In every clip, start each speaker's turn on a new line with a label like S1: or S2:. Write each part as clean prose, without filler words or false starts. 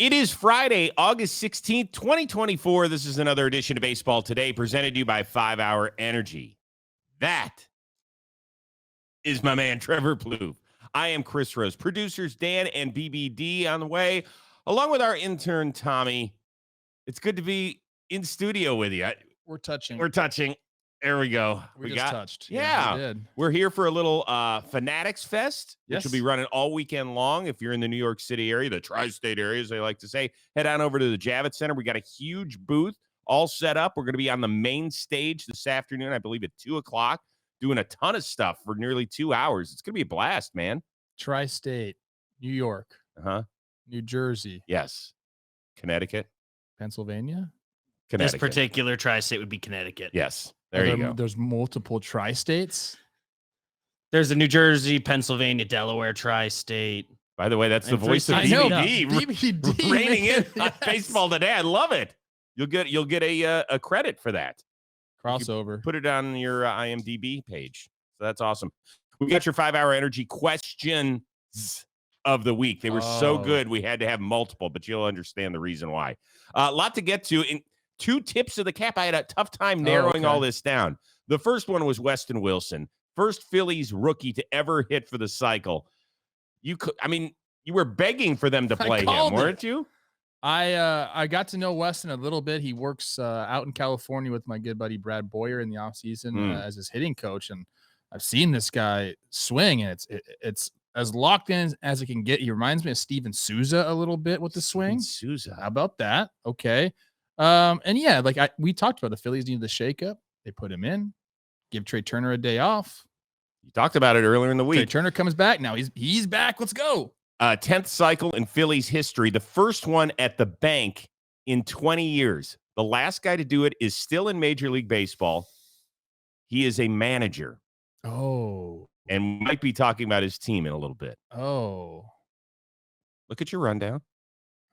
S1: It is Friday, August 16th, 2024. This is another edition of Baseball Today, presented to you by 5 Hour Energy. That is my man, Trevor Plouffe. I am Chris Rose. Producers Dan and BBD on the way, along with our intern, Tommy. It's good to be in studio with you.
S2: We're touching.
S1: There we go.
S2: We just touched.
S1: Yeah.
S2: We did.
S1: We're here for a little Fanatics Fest, which will be
S2: Yes.
S1: running all weekend long. If you're in the New York City area, the tri-state area, as they like to say, head on over to the Javits Center. We got a huge booth all set up. We're going to be on the main stage this afternoon, I believe at 2 o'clock, doing a ton of stuff for nearly 2 hours. It's going to be a blast, man.
S2: Tri-state, New York, New Jersey.
S1: Yes. Connecticut.
S2: Pennsylvania.
S1: Connecticut.
S3: This particular tri-state would be Connecticut.
S1: Yes. There you go.
S2: There's multiple tri-states.
S3: There's the New Jersey, Pennsylvania, Delaware tri-state.
S1: By the way, that's the
S3: And
S1: voice of
S3: three sides.
S1: BBD reining in on Baseball Today. I love it. You'll get a credit for that.
S2: Crossover.
S1: Put it on your IMDb page. So that's awesome. We got your 5 Hour Energy questions of the week. They were so good, we had to have multiple, but you'll understand the reason why. A lot to get to. In 2 tips of the cap, I had a tough time narrowing all this down. The first one was Weston Wilson, first Phillies rookie to ever hit for the cycle. You were begging for them to play him, weren't you?
S2: I got to know Weston a little bit. He works out in California with my good buddy Brad Boyer in the offseason as his hitting coach, and I've seen this guy swing, and it's as locked in as it can get. He reminds me of Steven Souza a little bit with the swing.
S1: Souza.
S2: How about that? Okay. We talked about the Phillies needed the shakeup. They put him in, give Trey Turner a day off.
S1: You talked about it earlier in the week.
S2: Trey Turner comes back. Now he's back. Let's go.
S1: 10th cycle in Phillies history, the first one at the bank in 20 years. The last guy to do it is still in Major League Baseball. He is a manager.
S2: Oh.
S1: And we might be talking about his team in a little bit.
S2: Oh.
S1: Look at your rundown.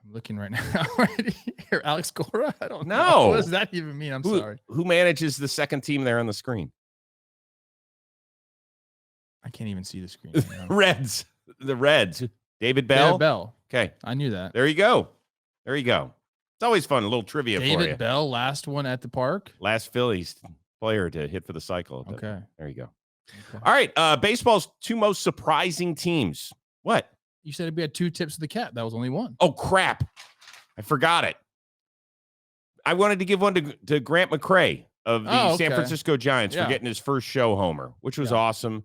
S2: I'm looking right now. Right here. Alex Cora? I don't know.
S1: No.
S2: What does that even mean? I'm sorry.
S1: Who manages the second team there on the screen?
S2: I can't even see the screen right now.
S1: Reds. The Reds. David Bell?
S2: David Bell.
S1: Okay.
S2: I knew that.
S1: There you go. It's always fun. A little trivia for you.
S2: David Bell, last one at the park.
S1: Last Phillies player to hit for the cycle.
S2: Okay.
S1: There you go.
S2: Okay.
S1: All right. Baseball's 2 most surprising teams. What?
S2: You said we had 2 tips of the cap. That was only one.
S1: Oh, crap. I forgot it. I wanted to give one to Grant McCray of the San Francisco Giants for getting his first show homer, which was awesome.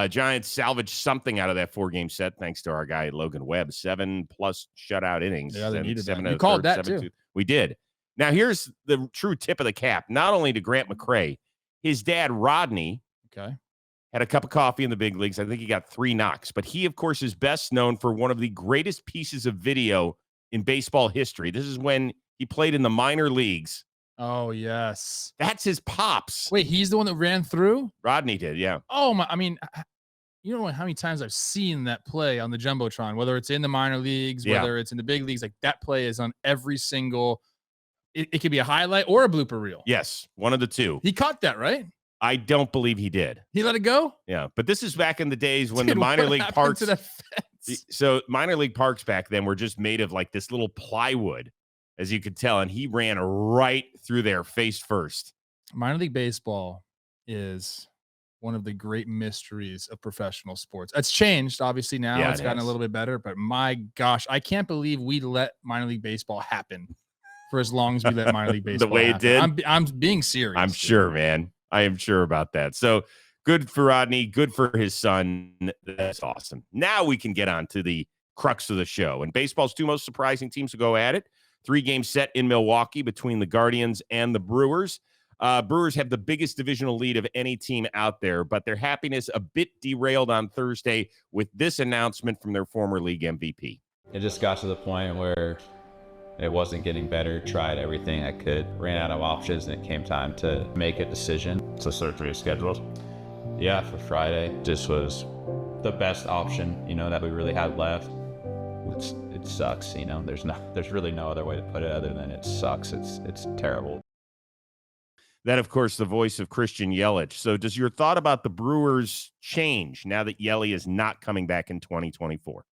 S1: Giants salvaged something out of that 4-game set thanks to our guy Logan Webb. 7+ shutout innings.
S2: Yeah, they needed that.
S1: You
S2: called that too.
S1: We did. Now here's the true tip of the cap. Not only to Grant McCray, his dad Rodney had a cup of coffee in the big leagues. I think he got 3 knocks, but he of course is best known for one of the greatest pieces of video in baseball history. This is when he played in the minor leagues.
S2: Oh, yes.
S1: That's his pops.
S2: Wait, he's the one that ran through?
S1: Rodney did, yeah.
S2: Oh, my. I mean, you don't know how many times I've seen that play on the Jumbotron, whether it's in the minor leagues, whether it's in the big leagues. Like, that play is on every single – it could be a highlight or a blooper reel.
S1: Yes, one of the 2.
S2: He caught that, right?
S1: I don't believe he did.
S2: He let it go?
S1: Yeah, but this is back in the days when the minor league parks –
S2: to the fence?
S1: So minor league parks back then were just made of like this little plywood, as you could tell, and he ran right through there face first.
S2: Minor league baseball is one of the great mysteries of professional sports. It's changed, obviously, now.
S1: Yeah,
S2: it's gotten a little bit better, but my gosh, I can't believe we let minor league baseball happen for as long as we let minor league baseball
S1: the way
S2: happen.
S1: it did?
S2: I'm being serious.
S1: I'm sure, man. I am sure about that. So good for Rodney. Good for his son. That's awesome. Now we can get on to the crux of the show. And baseball's 2 most surprising teams to go at it. 3-game set in Milwaukee between the Guardians and the Brewers. Brewers have the biggest divisional lead of any team out there, but their happiness a bit derailed on Thursday with this announcement from their former league MVP.
S4: It just got to the point where it wasn't getting better. Tried everything I could, ran out of options, and it came time to make a decision.
S5: So surgery is scheduled?
S4: Yeah, for Friday. This was the best option, that we really had left. It sucks, there's really no other way to put it other than it sucks. It's terrible.
S1: That, of course, the voice of Christian Yelich. So does your thought about the Brewers change now that Yelich is not coming back in 2024?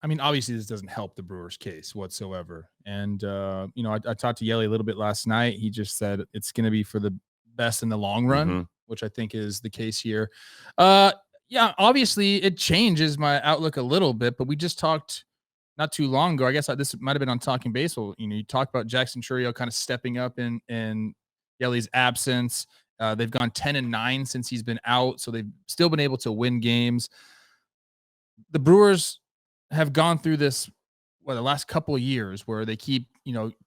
S2: I mean, obviously this doesn't help the Brewers case whatsoever. And, I talked to Yelich a little bit last night. He just said it's going to be for the best in the long run, which I think is the case here. Yeah, obviously it changes my outlook a little bit, but we just talked not too long ago. I guess this might have been on Talking Baseball. You talked about Jackson Chourio kind of stepping up in Yelich's absence. They've gone 10-9 since he's been out, so they've still been able to win games. The Brewers have gone through this the last couple of years where they keep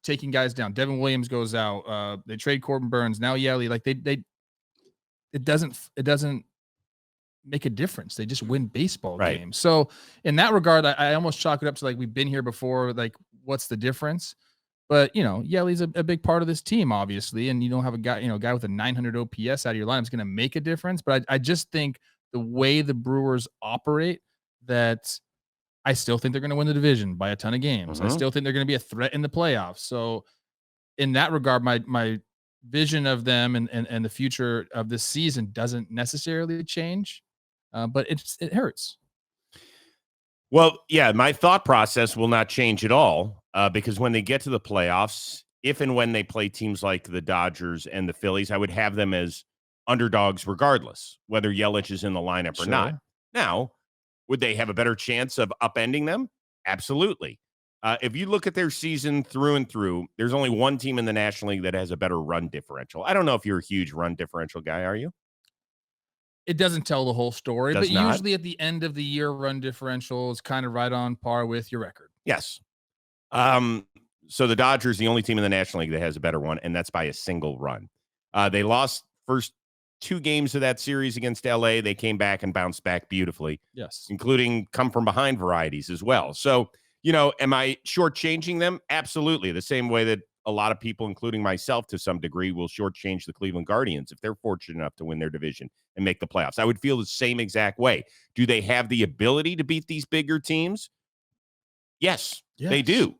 S2: taking guys down. Devin Williams goes out. They trade Corbin Burns. Now Yelich. Like it doesn't make a difference. They just win baseball games. So in that regard, I almost chalk it up to like we've been here before. Like what's the difference? But Yelich's a big part of this team, obviously, and you don't have a guy with a 900 OPS out of your lineup is going to make a difference. But I just think the way the Brewers operate, that I still think they're going to win the division by a ton of games. I still think they're going to be a threat in the playoffs. So in that regard, my vision of them and the future of this season doesn't necessarily change, but it hurts.
S1: Well, yeah, my thought process will not change at all because when they get to the playoffs, if and when they play teams like the Dodgers and the Phillies, I would have them as underdogs regardless, whether Yelich is in the lineup or not. Now, would they have a better chance of upending them? Absolutely. If you look at their season through and through, there's only one team in the National League that has a better run differential. I don't know if you're a huge run differential guy, are you?
S2: It doesn't tell the whole story, but usually at the end of the year, run differential is kind of right on par with your record.
S1: Yes. So the Dodgers, the only team in the National League that has a better one, and that's by a single run. They lost first 2 games of that series against LA. They came back and bounced back beautifully.
S2: Yes.
S1: Including come from behind varieties as well. So, am I shortchanging them? Absolutely. The same way that a lot of people, including myself to some degree, will shortchange the Cleveland Guardians if they're fortunate enough to win their division and make the playoffs. I would feel the same exact way. Do they have the ability to beat these bigger teams? Yes. They do.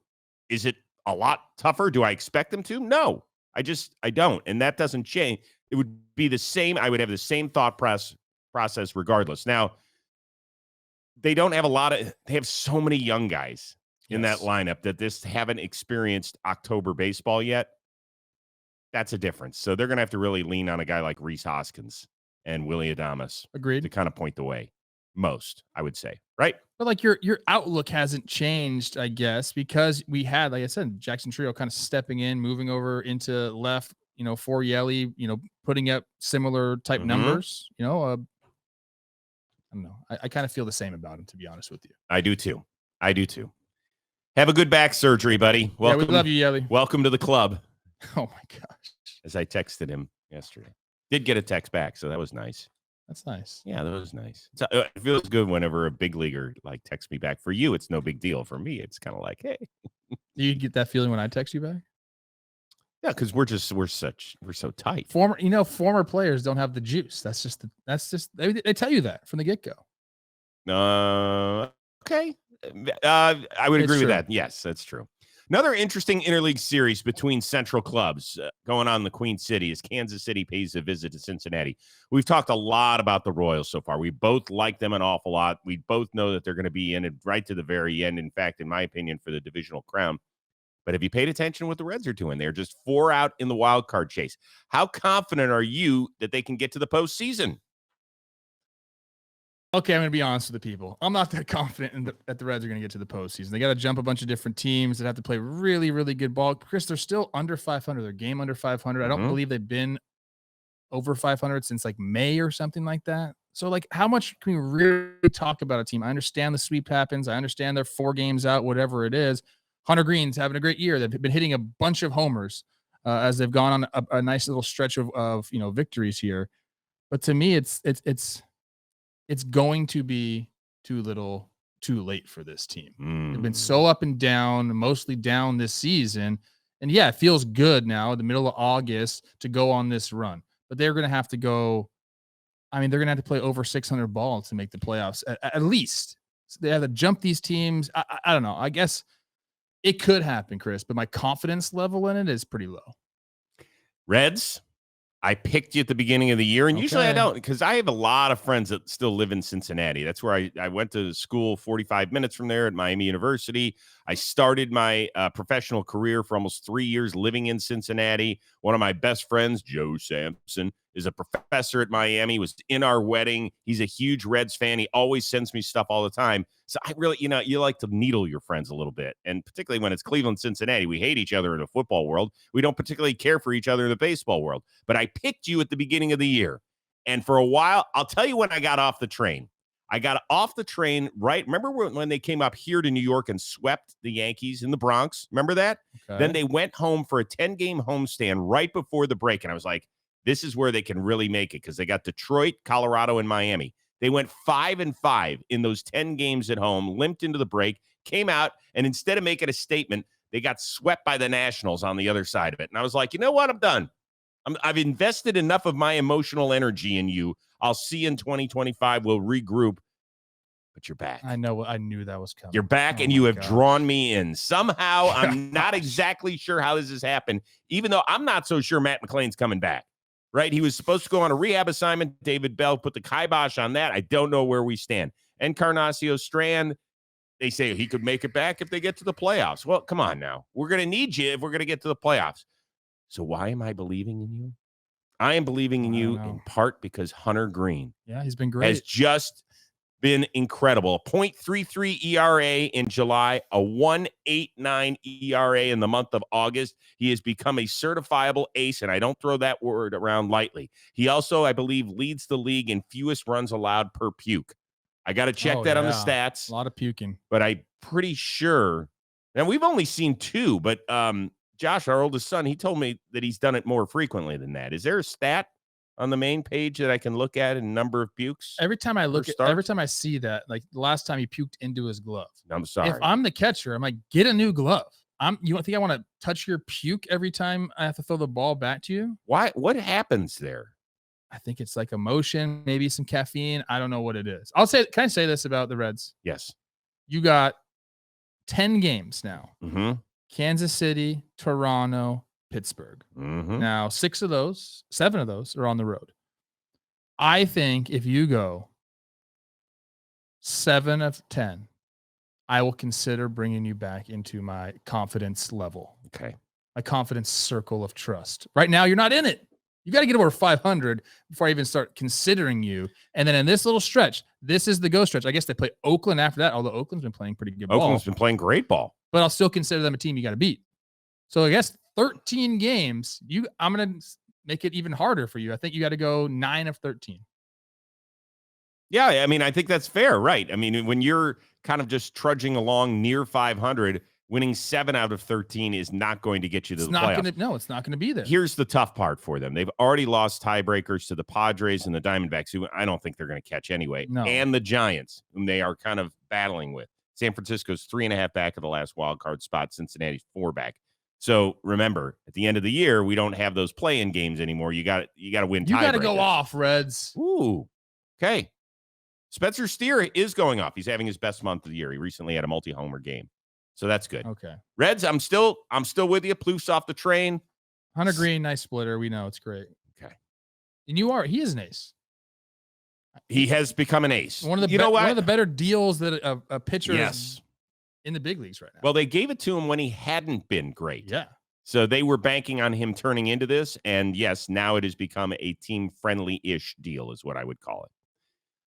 S1: Is it a lot tougher? Do I expect them to? No, I don't. And that doesn't change. It would be the same. I would have the same thought process regardless. Now, they don't have they have so many young guys in that lineup that haven't experienced October baseball yet. That's a difference. So they're going to have to really lean on a guy like Rhys Hoskins and Willy Adames.
S2: Agreed.
S1: To kind of point the way most, I would say. Right?
S2: But like your outlook hasn't changed, I guess, because we had, like I said, Jackson Chourio kind of stepping in, moving over into left, for Yelich, putting up similar type numbers, I don't know. I kind of feel the same about him, to be honest with you.
S1: I do too. Have a good back surgery, buddy.
S2: Welcome, we love you, Yelich.
S1: Welcome to the club.
S2: Oh my gosh.
S1: As I texted him yesterday. Did get a text back, so that was nice.
S2: That's nice.
S1: Yeah, that was nice. It feels good whenever a big leaguer texts me back. For you, it's no big deal. For me, it's kind of like, hey.
S2: Do you get that feeling when I text you back?
S1: Yeah, because we're so tight.
S2: Former players don't have the juice. That's just they tell you that from the get-go.
S1: Okay. I would agree with that. Yes, that's true. Another interesting interleague series between central clubs going on in the Queen City as Kansas City pays a visit to Cincinnati. We've talked a lot about the Royals so far. We both like them an awful lot. We both know that they're going to be in it right to the very end. In fact, in my opinion, for the divisional crown. But have you paid attention to what the Reds are doing? They're just 4 out in the wild card chase. How confident are you that they can get to the postseason?
S2: Okay, I'm going to be honest with the people. I'm not that confident that the Reds are going to get to the postseason. They got to jump a bunch of different teams that have to play really, really good ball. Chris, they're still under 500. They're game under 500. I don't believe they've been over 500 since May or something like that. So how much can we really talk about a team? I understand the sweep happens. I understand they're 4 games out, whatever it is. Hunter Green's having a great year. They've been hitting a bunch of homers as they've gone on a nice little stretch of victories here. But to me, it's going to be too little, too late for this team. They've been so up and down, mostly down this season. And yeah, it feels good now in the middle of August to go on this run. But they're going to have to go. I mean, they're going to have to play over 600 balls to make the playoffs at least. So they have to jump these teams. I don't know. I guess it could happen, Chris, but my confidence level in it is pretty low.
S1: Reds, I picked you at the beginning of the year, and usually I
S2: Okay.
S1: don't, because I have a lot of friends that still live in Cincinnati. That's where I went to school 45 minutes from there at Miami University. I started my professional career for almost 3 years living in Cincinnati. One of my best friends, Joe Sampson, is a professor at Miami, was in our wedding. He's a huge Reds fan. He always sends me stuff all the time. So I really, you like to needle your friends a little bit. And particularly when it's Cleveland, Cincinnati, we hate each other in the football world. We don't particularly care for each other in the baseball world. But I picked you at the beginning of the year. And for a while, I'll tell you when I got off the train. I got off the train, right? Remember when they came up here to New York and swept the Yankees in the Bronx? Remember that?
S2: Okay.
S1: Then they went home for a 10-game homestand right before the break. And I was like, this is where they can really make it, because they got Detroit, Colorado, and Miami. They went 5-5 in those 10 games at home, limped into the break, came out, and instead of making a statement, they got swept by the Nationals on the other side of it. And I was like, you know what? I'm done. I've invested enough of my emotional energy in you. I'll see you in 2025. We'll regroup. But you're back.
S2: I know. I knew that was coming.
S1: You're back, and you have drawn me in. Somehow, I'm not exactly sure how this has happened, even though I'm not so sure Matt McClain's coming back. Right? He was supposed to go on a rehab assignment. David Bell put the kibosh on that. I don't know where we stand. Encarnacio Strand, they say he could make it back if they get to the playoffs. Well, come on now. We're going to need you if we're going to get to the playoffs. So why am I believing in you? I am believing in you in part because Hunter Green
S2: he's been great.
S1: has just been incredible. 0.33 ERA in July, a 1.89 ERA in the month of August. He has become a certifiable ace, and I don't throw that word around lightly. He also, I believe, leads the league in fewest runs allowed per puke. I got to check that on the stats.
S2: A lot of puking.
S1: But I'm pretty sure, and we've only seen 2, but Josh, our oldest son, he told me that he's done it more frequently than that. Is there a stat on the main page that I can look at in number of pukes?
S2: Every time I look at, every time I see that, like the last time he puked into his glove.
S1: I'm sorry.
S2: If I'm the catcher, I'm like, get a new glove. You think I want to touch your puke every time I have to throw the ball back to you?
S1: Why? What happens there?
S2: I think it's like emotion, maybe some caffeine. I don't know what it is. Can I say this about the Reds?
S1: Yes.
S2: You got 10 games now.
S1: Mm-hmm.
S2: Kansas City, Toronto, Pittsburgh.
S1: Mm-hmm.
S2: Now, 7 of those are on the road. I think if you go 7 of 10, I will consider bringing you back into my confidence level.
S1: Okay.
S2: My confidence circle of trust. Right now, you're not in it. You got to get over 500 before I even start considering you. And then in this little stretch, this is the go stretch. I guess they play Oakland after that, although Oakland's been playing pretty good ball.
S1: Oakland's been playing great ball.
S2: But I'll still consider them a team you got to beat. So I guess 13 games, I'm going to make it even harder for you. I think you got to go 9 of 13.
S1: Yeah, I mean, I think that's fair, right? I mean, when you're kind of just trudging along near 500, winning 7 out of 13 is not going to get you to the playoffs.
S2: No, it's not going to be there.
S1: Here's the tough part for them. They've already lost tiebreakers to the Padres and the Diamondbacks, who I don't think they're going to catch anyway, and the Giants, whom they are kind of battling with. San Francisco's 3.5 back of the last wild card spot. Cincinnati's 4 back. So remember, at the end of the year, we don't have those play-in games anymore. You got to win.
S2: You got to go off, Reds.
S1: Ooh, okay. Spencer Steer is going off. He's having his best month of the year. He recently had a multi-homer game, so that's good.
S2: Okay,
S1: Reds, I'm still with you. Plouffe's off the train.
S2: Hunter Green, nice splitter. We know it's great.
S1: Okay,
S2: and he is an ace.
S1: He has become an ace.
S2: One of the better deals that a pitcher is in the big leagues right now.
S1: Well, they gave it to him when he hadn't been great.
S2: Yeah.
S1: So they were banking on him turning into this. And yes, now it has become a team-friendly-ish deal is what I would call it.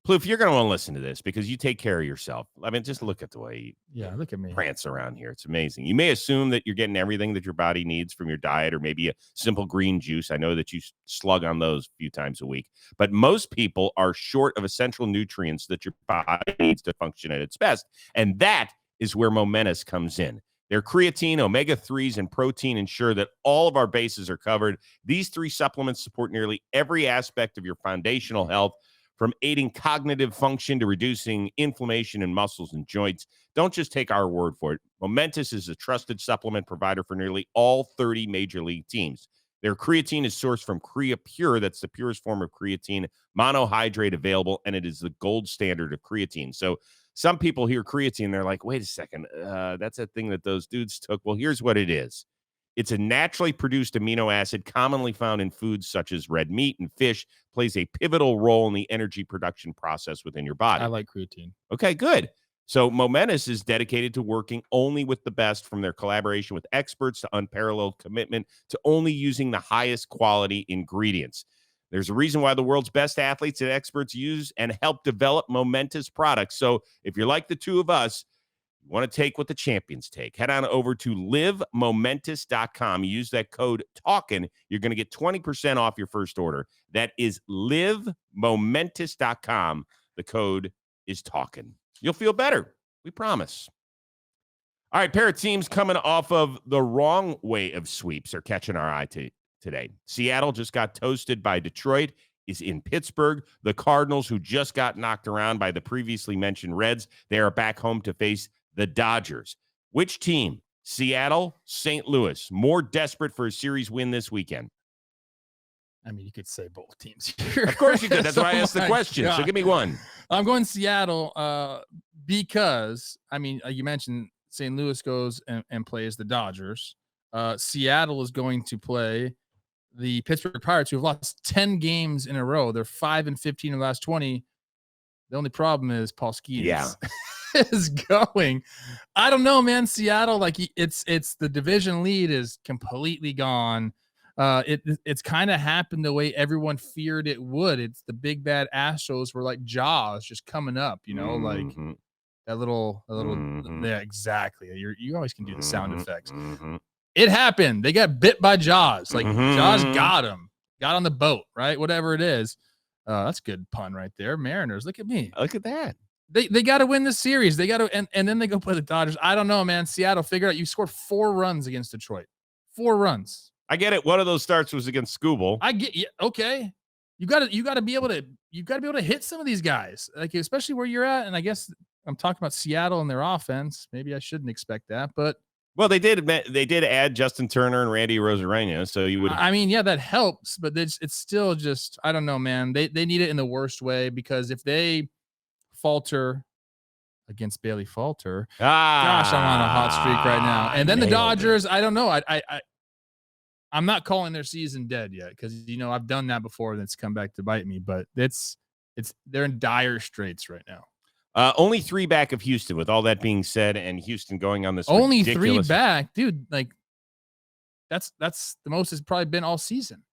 S1: Plouffe, you're going to want to listen to this because you take care of yourself. I mean, just look at the way
S2: look at me.
S1: Prance around here. It's amazing. You may assume that you're getting everything that your body needs from your diet or maybe a simple green juice. I know that you slug on those a few times a week. But most people are short of essential nutrients that your body needs to function at its best. And that is where Momentous comes in. Their creatine, omega-3s, and protein ensure that all of our bases are covered. These 3 supplements support nearly every aspect of your foundational health, from aiding cognitive function to reducing inflammation in muscles and joints. Don't just take our word for it. Momentous is a trusted supplement provider for nearly all 30 major league teams. Their creatine is sourced from CreaPure. That's the purest form of creatine, monohydrate available, and it is the gold standard of creatine. So some people hear creatine, they're like, wait a second, that's a thing that those dudes took. Well, here's what it is. It's a naturally produced amino acid commonly found in foods such as red meat and fish, plays a pivotal role in the energy production process within your body.
S2: I like creatine.
S1: Okay, good. So Momentous is dedicated to working only with the best, from their collaboration with experts to unparalleled commitment to only using the highest quality ingredients. There's a reason why the world's best athletes and experts use and help develop Momentous products. So if you're like the two of us, you want to take what the champions take, head on over to livemomentous.com. Use that code TALKIN. You're going to get 20% off your first order. That is livemomentous.com. The code is TALKIN. You'll feel better. We promise. All right, pair of teams coming off of the wrong way of sweeps are catching our eye today. Seattle just got toasted by Detroit, is in Pittsburgh. The Cardinals, who just got knocked around by the previously mentioned Reds, they are back home to face the Dodgers. Which team, Seattle, St. Louis, more desperate for a series win this weekend?
S2: I mean, you could say both teams here.
S1: Of course you could. That's why I asked the question.
S2: God.
S1: So give me one.
S2: I'm going Seattle because, I mean, you mentioned St. Louis goes and plays the Dodgers. Seattle is going to play the Pittsburgh Pirates, who have lost 10 games in a row. They're 5-15 in the last 20. The only problem is Paul Skeens is going. I don't know, man. Seattle, like it's the division lead is completely gone. It's kind of happened the way everyone feared it would. It's the big bad Astros were like Jaws just coming up, you know, like that little yeah, exactly. You always can do the sound effects. It happened. They got bit by Jaws. Like Jaws got him, got on the boat, right? Whatever it is. That's a good pun right there. Mariners, look at me.
S1: Look at that.
S2: They got to win this series. They got to, and then they go play the Dodgers. I don't know, man. Seattle, figure out. You scored 4 runs against Detroit. 4 runs.
S1: I get it. One of those starts was against Skubal.
S2: I get you. Okay. You got to be able to hit some of these guys, like especially where you're at. And I guess I'm talking about Seattle and their offense. Maybe I shouldn't expect that, but
S1: well, they did add Justin Turner and Randy Rosarena, so you would.
S2: I mean, yeah, that helps, but it's still just, I don't know, man. They need it in the worst way, because if they falter against Bailey Falter, gosh, I'm on a hot streak right now. And then the Dodgers, I don't know. I'm not calling their season dead yet, because I've done that before and it's come back to bite me. But they're in dire straits right now.
S1: Only 3 back of Houston. With all that being said, and Houston going on this
S2: only
S1: ridiculous...
S2: 3 back, dude. Like that's the most it's probably been all season.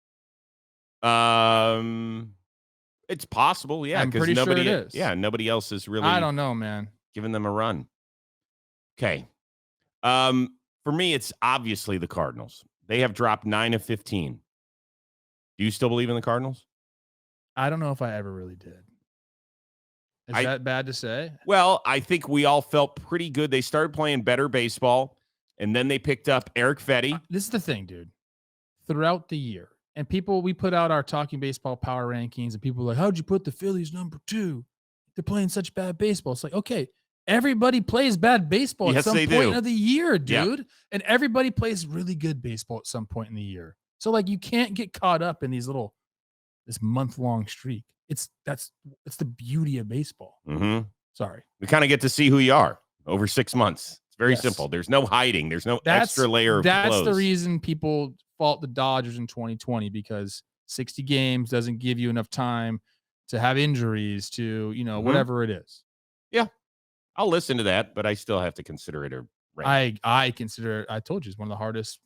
S1: It's possible, yeah.
S2: I'm pretty sure it is.
S1: Yeah, nobody else is really.
S2: I don't know, man.
S1: Giving them a run. Okay. For me, it's obviously the Cardinals. They have dropped 9 of 15. Do you still believe in the Cardinals?
S2: I don't know if I ever really did. Is that bad to say? Well,
S1: I think we all felt pretty good. They started playing better baseball, and then they picked up Eric Fetty.
S2: This is the thing, dude. Throughout the year, and we put out our Talking Baseball power rankings, and people were like, how'd you put the Phillies number 2? They're playing such bad baseball. It's like, okay, everybody plays bad baseball at some point of the year, dude. Yeah. And everybody plays really good baseball at some point in the year. So, like, you can't get caught up in this month-long streak. It's the beauty of baseball.
S1: Mm-hmm.
S2: Sorry.
S1: We kind of get to see who you are over 6 months. It's very simple. There's no hiding. There's no extra layer of
S2: That's
S1: clothes.
S2: The reason people fault the Dodgers in 2020, because 60 games doesn't give you enough time to have injuries to, whatever it is.
S1: Yeah. I'll listen to that, but I still have to consider it a rank.
S2: I consider it, I told you, it's one of the hardest.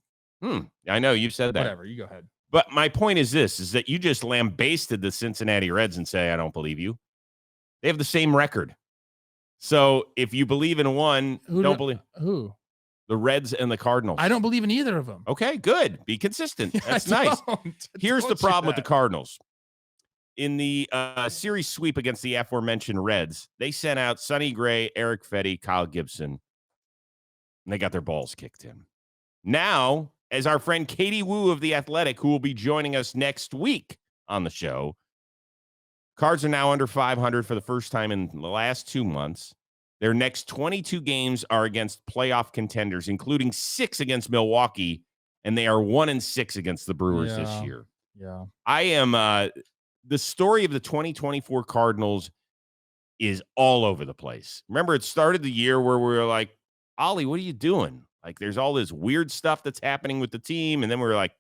S1: I know you've said that.
S2: Whatever, you go ahead.
S1: But my point is that you just lambasted the Cincinnati Reds and say, I don't believe you. They have the same record. So if you believe in one, don't believe.
S2: Who?
S1: The Reds and the Cardinals.
S2: I don't believe in either of them.
S1: Okay, good. Be consistent. That's nice. Here's the problem with the Cardinals. In the series sweep against the aforementioned Reds, they sent out Sonny Gray, Eric Fetty, Kyle Gibson, and they got their balls kicked in. Now, as our friend Katie Woo of The Athletic, who will be joining us next week on the show, Cards are now under 500 for the first time in the last 2 months. Their next 22 games are against playoff contenders, including 6 against Milwaukee, and they are 1-6 against the Brewers this year.
S2: Yeah.
S1: I am the story of the 2024 Cardinals is all over the place. Remember, it started the year where we were like, Ollie, what are you doing? Like there's all this weird stuff that's happening with the team. And then we're like,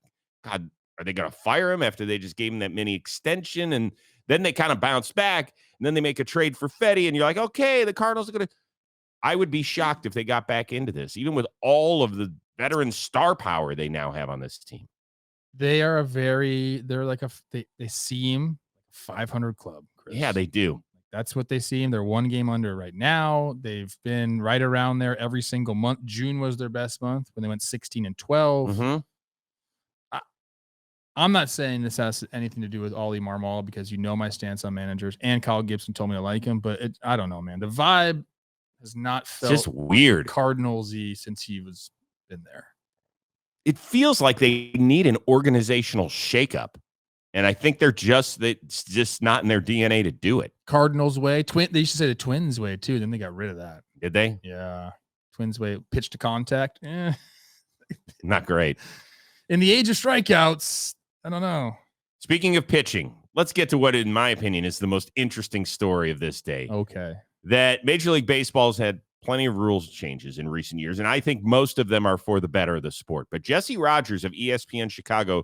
S1: God, are they going to fire him after they just gave him that mini extension? And then they kind of bounce back and then they make a trade for Fetty. And you're like, okay, the Cardinals are going to. I would be shocked if they got back into this, even with all of the veteran star power they now have on this team.
S2: They're like they seem 500 club, Chris.
S1: Yeah, they do.
S2: That's what they seem. They're one game under right now. They've been right around there every single month. June was their best month when they went 16-12.
S1: Mm-hmm.
S2: I'm not saying this has anything to do with Ollie Marmol because you know my stance on managers, and Kyle Gibson told me to like him, but I don't know, man. The vibe has not felt
S1: just weird
S2: Cardinals-y since he was in there.
S1: It feels like they need an organizational shakeup. And I think it's just not in their DNA to do it.
S2: Cardinals way. They used to say the Twins way too. Then they got rid of that.
S1: Did they?
S2: Yeah. Twins way. Pitch to contact.
S1: Not great.
S2: In the age of strikeouts, I don't know.
S1: Speaking of pitching, let's get to what, in my opinion, is the most interesting story of this day.
S2: Okay.
S1: That Major League Baseball's had plenty of rules changes in recent years, and I think most of them are for the better of the sport. But Jesse Rogers of ESPN Chicago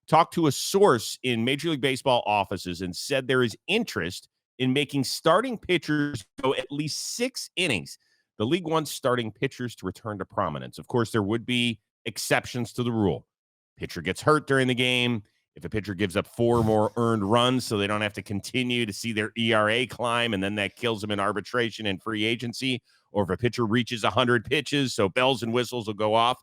S1: talked to a source in Major League Baseball offices and said there is interest in making starting pitchers go at least 6 innings. The league wants starting pitchers to return to prominence. Of course, there would be exceptions to the rule. Pitcher gets hurt during the game. If a pitcher gives up 4 more earned runs so they don't have to continue to see their ERA climb, and then that kills them in arbitration and free agency, or if a pitcher reaches 100 pitches, so bells and whistles will go off.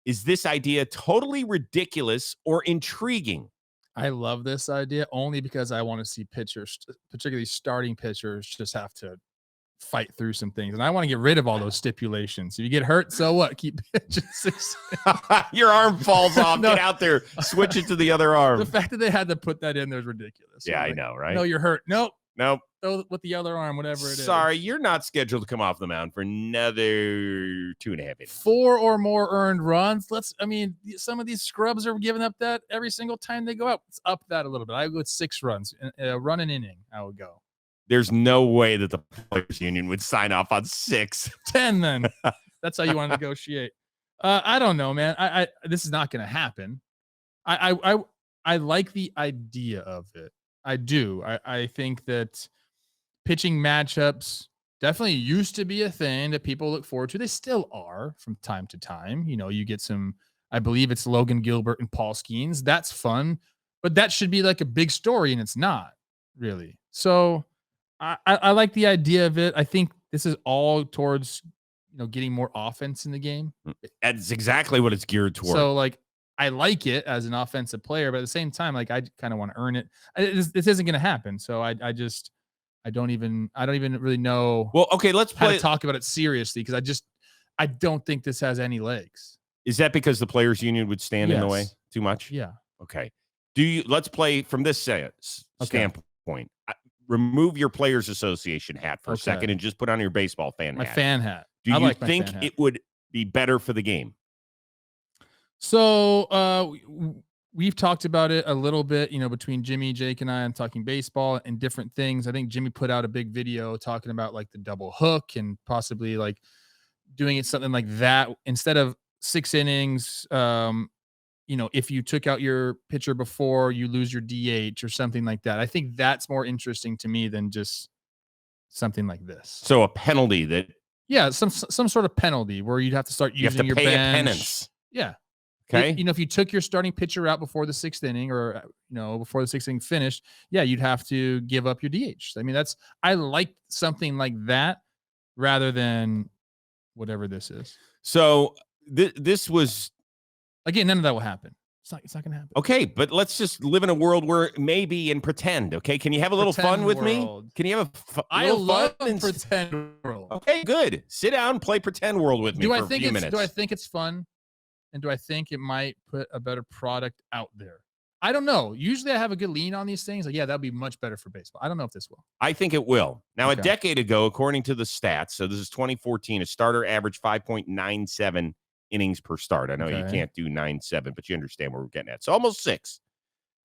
S1: Is this idea totally ridiculous or intriguing?
S2: I love this idea only because I want to see pitchers, particularly starting pitchers, just have to fight through some things. And I want to get rid of all those stipulations. If you get hurt, so what? Keep pitching 6.
S1: Your arm falls off.
S2: No.
S1: Get out there. Switch it to the other arm.
S2: The fact that they had to put that in there is ridiculous.
S1: Yeah,
S2: Like,
S1: I know, right?
S2: No, you're hurt. Nope.
S1: Nope.
S2: With the other arm, whatever it is.
S1: Sorry, you're not scheduled to come off the mound for another 2.5 innings.
S2: 4 or more earned runs. Some of these scrubs are giving up that every single time they go out. Let's up that a little bit. I go with 6 runs. Run an inning, I would go.
S1: There's no way that the Players Union would sign off on 6.
S2: 10 then. That's how you want to negotiate. I don't know, man. This is not going to happen. I like the idea of it. I do. I think that pitching matchups definitely used to be a thing that people look forward to. They still are from time to time. You know, you get some, I believe it's Logan Gilbert and Paul Skeens. That's fun, but that should be like a big story, and it's not really. So I like the idea of it. I think this is all towards, getting more offense in the game.
S1: That's exactly what it's geared toward.
S2: So I like it as an offensive player, but at the same time, I kind of want to earn it. This isn't going to happen. So I don't even really know.
S1: Well, okay, let's
S2: how
S1: play.
S2: to talk about it seriously, because I don't think this has any legs.
S1: Is that because the Players Union would stand in the way too much?
S2: Yeah.
S1: Okay. Let's play from this standpoint. Remove your Players Association hat for a second and just put on your baseball fan hat.
S2: My fan hat.
S1: Do you think it would be better for the game?
S2: So we've talked about it a little bit, between Jimmy, Jake, and I on talking baseball and different things. I think Jimmy put out a big video talking about the double hook and possibly doing it something like that instead of 6 innings. If you took out your pitcher before you lose your DH or something like that. I think that's more interesting to me than just something like this.
S1: So a penalty that.
S2: Yeah, some sort of penalty where you'd have to start using your bench.
S1: A penance.
S2: Yeah.
S1: Okay.
S2: If you took your starting pitcher out before the 6th inning or, before the 6th inning finished, you'd have to give up your DH. I like something like that rather than whatever this is.
S1: So this was.
S2: Again, none of that will happen. It's not going to happen.
S1: Okay, but let's just live in a world where maybe and pretend. Okay, can you have a little fun with me? Can you have a little
S2: love
S1: fun?
S2: Pretend world.
S1: Okay, good. Sit down, play pretend world with me for a few minutes.
S2: Do I think it's fun? And do I think it might put a better product out there? I don't know. Usually I have a good lean on these things. That'd be much better for baseball. I don't know if this will.
S1: I think it will. Now, a decade ago, according to the stats, so this is 2014, a starter averaged 5.97 innings per start. I know you can't do 9.7, but you understand where we're getting at. So almost 6.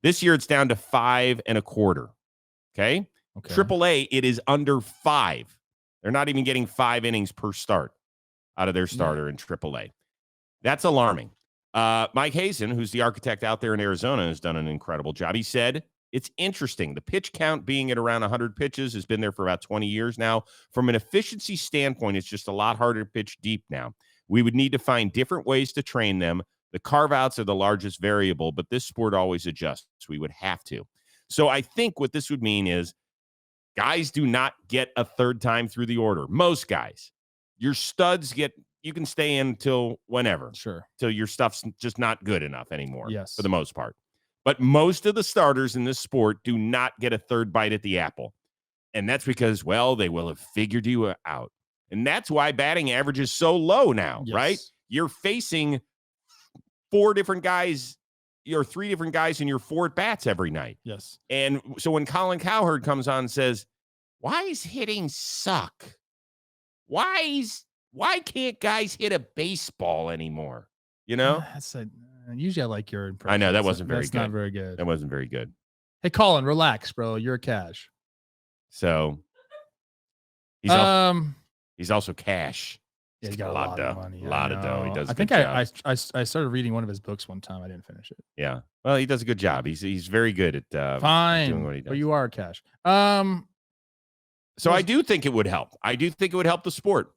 S1: This year it's down to 5.25. Okay. AAA, it is under 5. They're not even getting 5 innings per start out of their starter in AAA. That's alarming. Mike Hazen, who's the architect out there in Arizona, has done an incredible job. He said, it's interesting. The pitch count being at around 100 pitches has been there for about 20 years now. From an efficiency standpoint, it's just a lot harder to pitch deep now. We would need to find different ways to train them. The carve-outs are the largest variable, but this sport always adjusts. We would have to. So I think what this would mean is guys do not get a third time through the order. Most guys. Your studs you can stay in till whenever.
S2: Sure.
S1: Till your stuff's just not good enough anymore.
S2: Yes.
S1: For the most part. But most of the starters in this sport do not get a third bite at the apple. And that's because, well, they will have figured you out. And that's why batting average is so low now, right? You're facing 4 different guys, or 3 different guys in your 4 at-bats every night.
S2: Yes.
S1: And so when Colin Cowherd comes on and says, why is hitting suck? Why can't guys hit a baseball anymore? You know?
S2: Usually I like your impression.
S1: I know, that wasn't very good.
S2: That's not very good.
S1: That wasn't very good.
S2: Hey, Colin, relax, bro. You're a cash.
S1: So he's also cash.
S2: Yeah, he's got a lot of money.
S1: A lot of dough. He does.
S2: I think I started reading one of his books one time. I didn't finish it.
S1: Yeah. Well, he does a good job. He's very good at doing what he does.
S2: But you are a cash.
S1: So I do think it would help. I do think it would help the sport.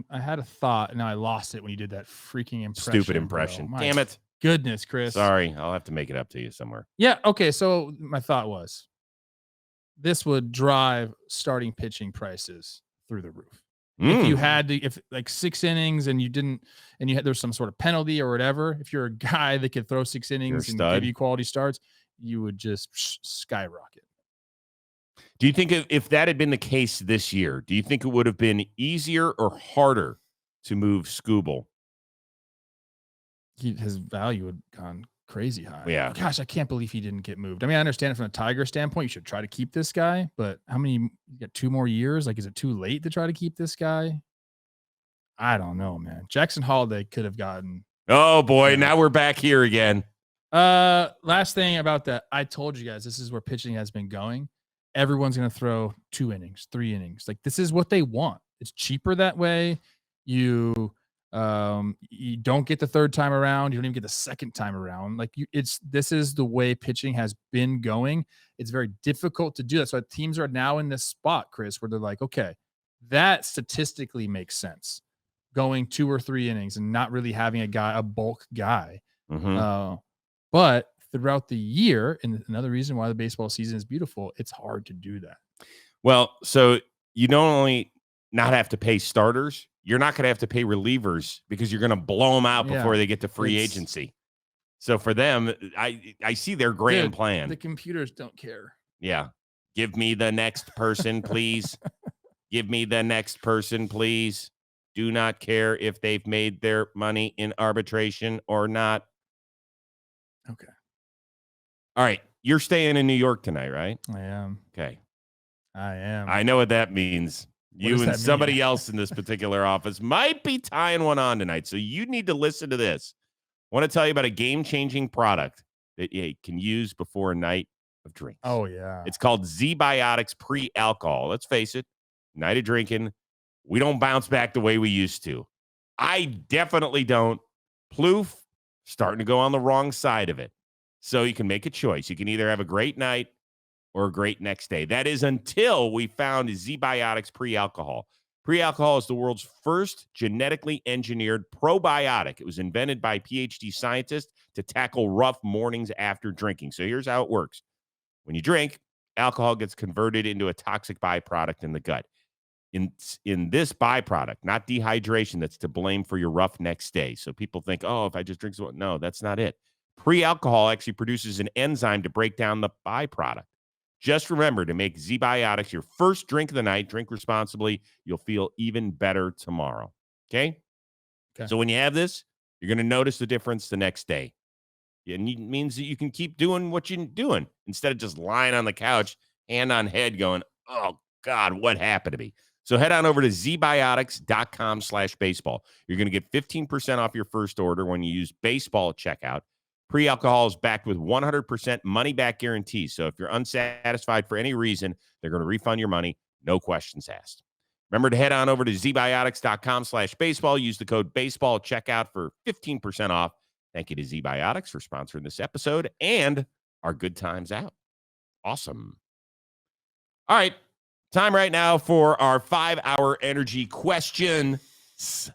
S2: I had a thought, and I lost it when you did that freaking impression.
S1: Stupid impression. Damn it.
S2: Goodness, Chris.
S1: Sorry. I'll have to make it up to you somewhere.
S2: Yeah. Okay. So my thought was this would drive starting pitching prices through the roof. If you had to, if like 6 innings and there's some sort of penalty or whatever, if you're a guy that could throw 6 innings and give you quality starts, you would just skyrocket.
S1: Do you think if that had been the case this year, do you think it would have been easier or harder to move Skubal?
S2: His value had gone crazy high.
S1: Yeah.
S2: Gosh, I can't believe he didn't get moved. I mean, I understand it from a Tiger standpoint. You should try to keep this guy, but you got 2 more years? Like, is it too late to try to keep this guy? I don't know, man. Jackson Holiday could have gotten.
S1: Oh boy, now we're back here again.
S2: Last thing about that, I told you guys this is where pitching has been going. Everyone's going to throw 2 innings, 3 innings. Like, this is what they want. It's cheaper that way. You don't get the third time around. You don't even get the second time around. Like, this is the way pitching has been going. It's very difficult to do that. So teams are now in this spot, Chris, where they're like, okay, that statistically makes sense. Going 2 or 3 innings and not really having a bulk guy.
S1: Mm-hmm.
S2: But throughout the year, and another reason why the baseball season is beautiful, it's hard to do that.
S1: Well, so you don't only not have to pay starters, you're not going to have to pay relievers because you're going to blow them out before they get to free agency. So for them, I see their grand plan.
S2: The computers don't care.
S1: Yeah. Give me the next person, please. Give me the next person, please. Do not care if they've made their money in arbitration or not.
S2: Okay.
S1: All right. You're staying in New York tonight, right?
S2: I am.
S1: Okay.
S2: I am.
S1: I know what that means. You and somebody else in this particular office might be tying one on tonight. So you need to listen to this. I want to tell you about a game-changing product that you can use before a night of drinks.
S2: Oh, yeah.
S1: It's called Z-Biotics Pre-Alcohol. Let's face it, night of drinking, we don't bounce back the way we used to. I definitely don't. Plouffe, starting to go on the wrong side of it. So you can make a choice. You can either have a great night or a great next day. That is until we found Z-Biotics Pre-Alcohol. Pre-alcohol is the world's first genetically engineered probiotic. It was invented by PhD scientists to tackle rough mornings after drinking. So here's how it works. When you drink, alcohol gets converted into a toxic byproduct in the gut. In this byproduct, not dehydration, that's to blame for your rough next day. So people think, oh, if I just drink some, no, that's not it. Pre-alcohol actually produces an enzyme to break down the byproduct. Just remember to make Z-Biotics your first drink of the night. Drink responsibly. You'll feel even better tomorrow. Okay? So when you have this, you're going to notice the difference the next day. And it means that you can keep doing what you're doing instead of just lying on the couch, hand on head going, oh, God, what happened to me? So head on over to zbiotics.com/baseball. You're going to get 15% off your first order when you use baseball at checkout. Pre-alcohol is backed with 100% money-back guarantee. So if you're unsatisfied for any reason, they're going to refund your money, no questions asked. Remember to head on over to zbiotics.com/baseball. Use the code baseball at checkout for 15% off. Thank you to ZBiotics for sponsoring this episode and our good times out. Awesome. All right. Time right now for our 5-hour energy questions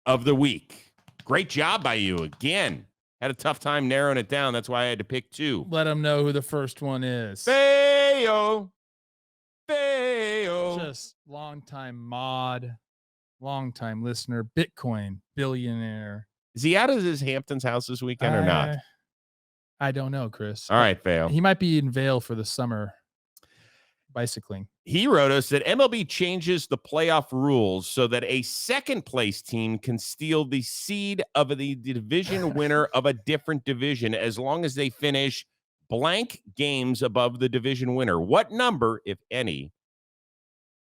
S1: of the week. Great job by you again. Had a tough time narrowing it down. That's why I had to pick 2.
S2: Let them know who the first one is.
S1: Feo.
S2: Just longtime mod, longtime listener, Bitcoin billionaire.
S1: Is he out of his Hamptons house this weekend or not?
S2: I don't know, Chris.
S1: All right, Feo.
S2: He might be in Vail for the summer bicycling.
S1: He wrote us that MLB changes the playoff rules so that a second place team can steal the seed of the division winner of a different division as long as they finish blank games above the division winner. What number, if any,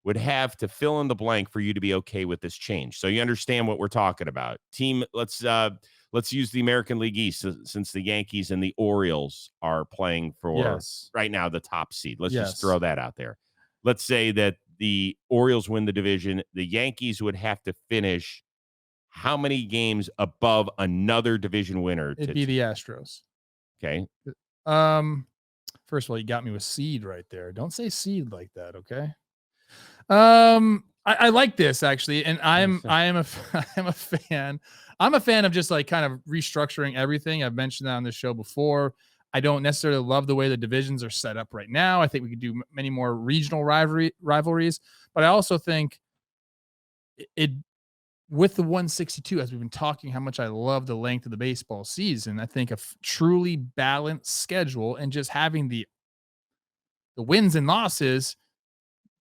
S1: would have to fill in the blank for you to be okay with this change? So you understand what we're talking about. Team, let's use the American League East since the Yankees and the Orioles are playing for right now the top seed. Let's just throw that out there. Let's say that the Orioles win the division. The Yankees would have to finish how many games above another division winner?
S2: It'd be the Astros.
S1: Okay.
S2: First of all, you got me with seed right there. Don't say seed like that, okay? I like this actually, and I am a fan. I'm a fan of just like kind of restructuring everything. I've mentioned that on this show before. I don't necessarily love the way the divisions are set up right now. I think we could do many more regional rivalries, but I also think it with the 162, as we've been talking, how much I love the length of the baseball season. I think a truly balanced schedule and just having the wins and losses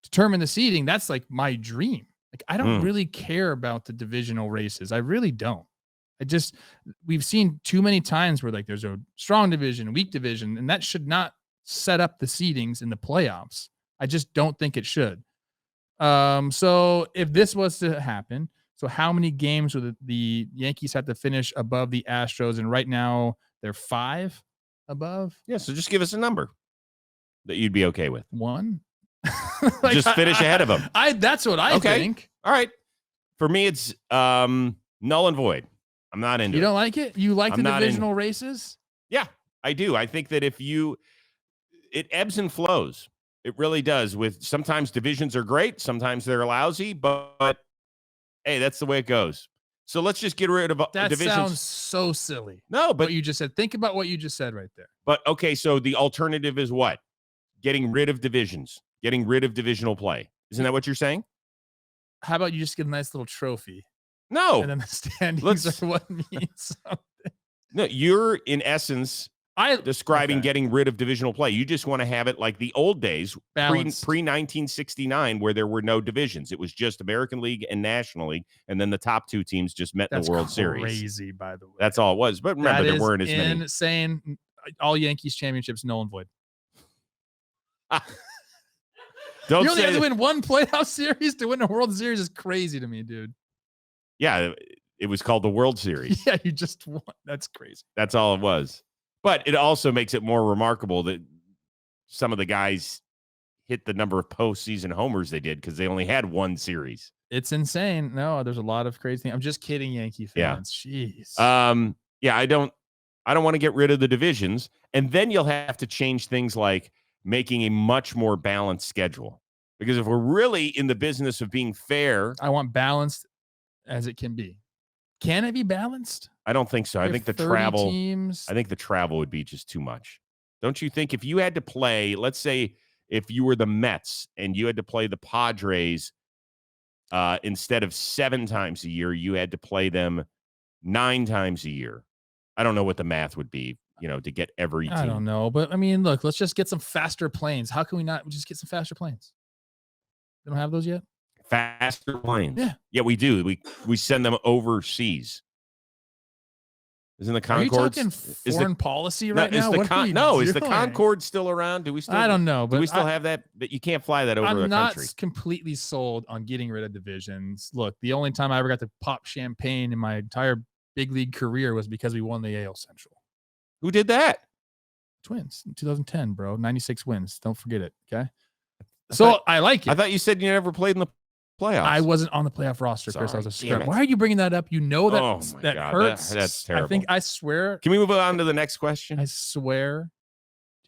S2: determine the seeding. That's like my dream. Like, I don't really care about the divisional races. I really don't. We've seen too many times where like there's a strong division, weak division, and that should not set up the seedings in the playoffs. I just don't think it should. So if this was to happen, so how many games would the Yankees have to finish above the Astros? And right now they're 5 above.
S1: Yeah. So just give us a number that you'd be okay with.
S2: 1.
S1: Just finish ahead of them.
S2: That's what I think.
S1: All right. For me, it's null and void. I'm not into it.
S2: You don't like it? You like the divisional races?
S1: Yeah, I do. I think that it ebbs and flows. It really does. With sometimes divisions are great, sometimes they're lousy, but hey, that's the way it goes. So let's just get rid of divisions.
S2: That sounds so silly.
S1: No, but
S2: what you just said. Think about what you just said right there.
S1: But okay, so the alternative is what? Getting rid of divisions, getting rid of divisional play. Isn't that what you're saying?
S2: How about you just get a nice little trophy?
S1: No.
S2: And then the standings are what means something.
S1: No, you're in essence describing getting rid of divisional play. You just want to have it like the old days, pre-1969, where there were no divisions. It was just American League and National League, and then the top 2 teams just met in the World Series.
S2: Crazy, by the way.
S1: That's all it was. But remember, there weren't as many.
S2: Insane. All Yankees championships null and void. You only have to win one playoff series to win a World Series is crazy to me, dude.
S1: Yeah, it was called the World Series.
S2: Yeah, you just won. That's crazy.
S1: That's all it was. But it also makes it more remarkable that some of the guys hit the number of postseason homers they did because they only had one series.
S2: It's insane. No, there's a lot of crazy things. I'm just kidding, Yankee fans.
S1: Yeah.
S2: Jeez.
S1: Yeah, I don't want to get rid of the divisions, and then you'll have to change things like making a much more balanced schedule. Because if we're really in the business of being fair,
S2: I want balanced as it can be. Can it be balanced?
S1: I don't think so. I think the travel would be just too much. Don't you think? If you had to play, let's say if you were the Mets and you had to play the Padres instead of 7 times a year, you had to play them 9 times a year. I don't know what the math would be, to get every team.
S2: I don't know. But I mean, look, let's just get some faster planes. How can we not just get some faster planes? They don't have those yet?
S1: Faster planes.
S2: Yeah,
S1: we do. We send them overseas. Isn't the Concorde?
S2: Are you talking foreign policy right now?
S1: Is the Concorde still around? Do we still?
S2: I don't know. But
S1: do we still have that? But you can't fly that over
S2: I'm
S1: the
S2: not
S1: country.
S2: Completely sold on getting rid of divisions. Look, the only time I ever got to pop champagne in my entire big league career was because we won the AL Central.
S1: Who did that?
S2: Twins in 2010, bro. 96 wins. Don't forget it. Okay. So I like it.
S1: I thought you said you never played in the playoffs.
S2: I wasn't on the playoff roster, Chris. I was a
S1: Sorry, damn
S2: scrub.
S1: it.
S2: Why are you bringing that up? You know that
S1: Oh my
S2: that
S1: God,
S2: hurts.
S1: that's terrible.
S2: I swear.
S1: Can we move on to the next question?
S2: I swear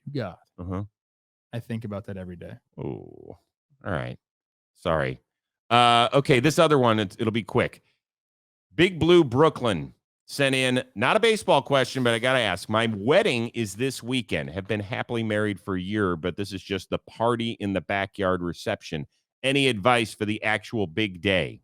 S2: to God,
S1: Uh-huh.
S2: I think about that every day.
S1: Oh, all right. Sorry. Okay, this other one, it'll be quick. Big Blue Brooklyn sent in, not a baseball question, but I got to ask. My wedding is this weekend. Have been happily married for a year, but this is just the party in the backyard reception. Any advice for the actual big day?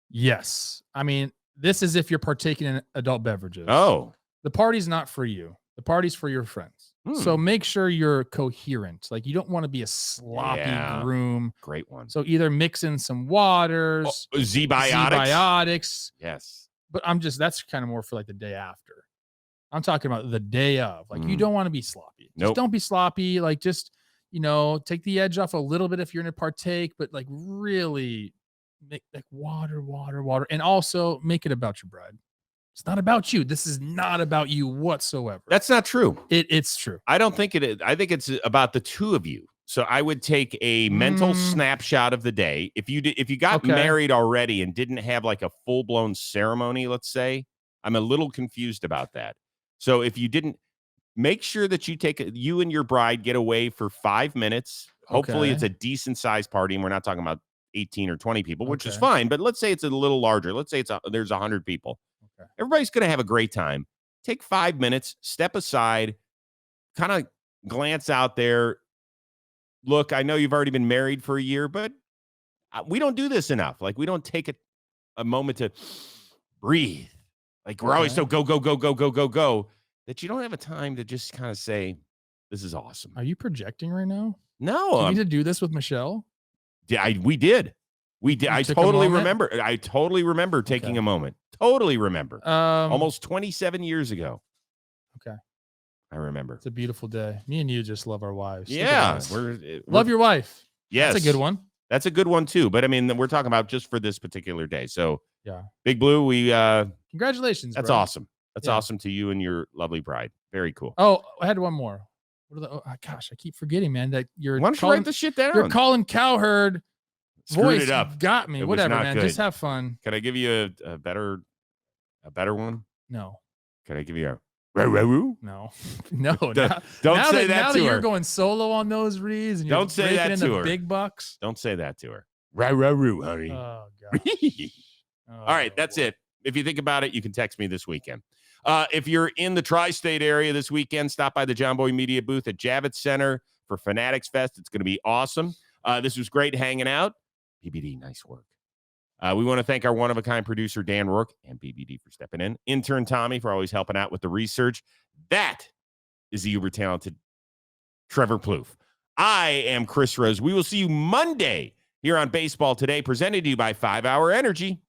S2: Yes. I mean, this is if you're partaking in adult beverages.
S1: Oh.
S2: The party's not for you. The party's for your friends. So make sure you're coherent. Like, you don't want to be a sloppy groom.
S1: Great one.
S2: So either mix in some waters, Z-biotics.
S1: Yes.
S2: But that's kind of more for like the day after. I'm talking about the day of. Like, you don't want to be sloppy. Just don't be sloppy. Like, just, take the edge off a little bit if you're going to partake, but like really make like water. And also make it about your bride. It's not about you. This is not about you whatsoever.
S1: That's not true.
S2: It's true.
S1: I don't think it is. I think it's about the two of you. So I would take a mental snapshot of the day. If you got married already and didn't have like a full-blown ceremony, let's say, I'm a little confused about that. So if you didn't, make sure that you and your bride get away for 5 minutes. Hopefully it's a decent sized party, and we're not talking about 18 or 20 people, which is fine. But let's say it's a little larger. Let's say there's 100 people. Okay. Everybody's going to have a great time. Take 5 minutes, step aside, kind of glance out there. Look, I know you've already been married for a year, but we don't do this enough. Like, we don't take a moment to breathe. Like, we're always so go, that you don't have a time to just kind of say, this is awesome.
S2: Are you projecting right now?
S1: No.
S2: Do you need to do this with Michelle?
S1: We did. I totally remember taking a moment. Totally remember. Almost 27 years ago.
S2: Okay.
S1: I remember.
S2: It's a beautiful day. Me and you just love our wives.
S1: Yeah.
S2: Love your wife.
S1: Yes.
S2: That's a good one.
S1: That's a good one too. But I mean, we're talking about just for this particular day. So
S2: yeah.
S1: Big Blue,
S2: congratulations.
S1: That's awesome. That's awesome to you and your lovely bride. Very cool.
S2: Oh, I had one more. Gosh, I keep forgetting, man, that
S1: why don't you write this shit down?
S2: You're calling Cowherd.
S1: Screwed it up.
S2: Got me. Whatever, man.
S1: Good.
S2: Just have fun.
S1: Can I give you a better one?
S2: No.
S1: Can I give you a roo?
S2: No.
S1: Don't say that
S2: now
S1: to
S2: that
S1: her.
S2: You're going solo on those reads and
S1: don't say that to her.
S2: Big bucks.
S1: Don't say that to her. Roo, honey.
S2: Oh God.
S1: All right, that's it. If you think about it, you can text me this weekend. If you're in the tri-state area this weekend, stop by the John Boy Media booth at Javits Center for Fanatics Fest. It's going to be awesome. This was great hanging out. BBD, nice work. We want to thank our one-of-a-kind producer, Dan Rourke, and BBD for stepping in. Intern Tommy for always helping out with the research. That is the uber-talented Trevor Plouffe. I am Chris Rose. We will see you Monday here on Baseball Today, presented to you by 5 Hour Energy.